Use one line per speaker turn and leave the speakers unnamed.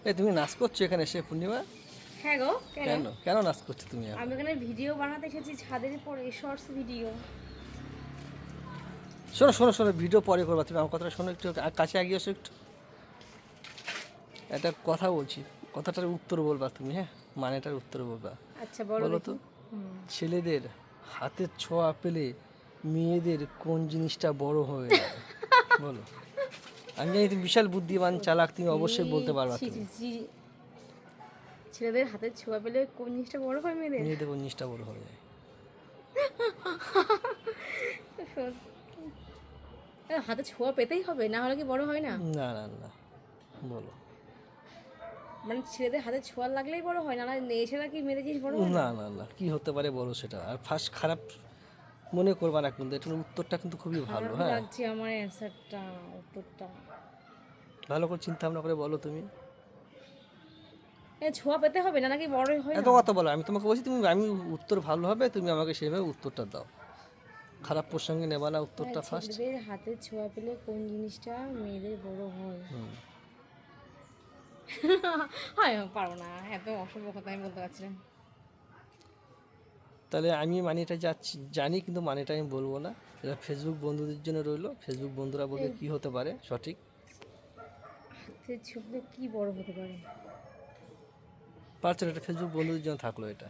এই তুমি নাচ করছো এখানে এসে পূর্ণিমা?
হ্যাঁ গো, কেন?
কেন কেন নাচ করছো তুমি এখন?
আমি এখানে ভিডিও বানাতে এসেছি, ছাদের পরে শর্টস ভিডিও।
শোনো শোনো শোনো, ভিডিও পরে করবা, তুমি আমার কথাটা শোনো, একটু কাছে এগিয়ে এসো একটু। একটা কথা বলছি, কথাটার উত্তর বলবা তুমি, হ্যাঁ, মানেটার উত্তর বলবা।
আচ্ছা বলো
বলো তো,
দেখি।
ছেলেদের হাতের ছোঁয়া পেলে মেয়েদের কোন জিনিসটা বড় হয়ে যায়? বলো। আমি জানি তুমি বিশাল বুদ্ধিমান চালাক, তুমি অবশ্যই বলতে পারবা
ছি,
তুমি।
ছি, ছি। ছেলেদের হাতের ছোঁয়া পেলে কোন জিনিসটা বড় হয় মেয়েদের?
মেয়েদের কোন জিনিসটা বড় হয়ে যায়?
হাতে ছোঁয়া পেতেই হবে, না হলে কি বড় হয় না?
না না না, বলো।
মানে ছেলেদের হাতে ছোঁয়া লাগলেই বড় হয়, না না এছাড়া কি মেয়েদের জিনিস বড় হয় না?
না না না, কি হতে পারে বলো সেটা, আর ফার্স্ট খারাপ মনে করবা না কিন্তু, এটার উত্তরটা কিন্তু খুবই ভালো,
খারাপ
হ্যাঁ।
লাগছে আমার অ্যান্সারটা, উত্তরটা।
ভালো করে চিন্তা ভাবনা করে বলো তুমি।
ছোঁয়া পেতে হবে, না নাকি বড় হয়
এত
না?
কথা বলো, আমি তোমাকে বলছি, তুমি আমি উত্তর ভালো হবে, তুমি আমাকে সেভাবে উত্তরটা দাও, খারাপ প্রসঙ্গে নেবা না উত্তরটা ফার্স্ট।
ছেলেদের হাতে ছোঁয়া পেলে কোন জিনিসটা মেয়েদের বড় হয়? হয় পারবো না, এত অসম্ভব কথা আমি বলতে পারছি না।
তাহলে আমি মানেটা যাচ্ছি জানি, কিন্তু মানেটা আমি বলবো না। এটা ফেসবুক বন্ধুদের জন্য রইলো, ফেসবুক বন্ধুরা বলবে
এই
কি হতে পারে সঠিক।
হাতে ছুঁলে কি বড় হতে পারে?
পারছো না, এটা ফেসবুক বন্ধুদের জন্য থাকলো এটা।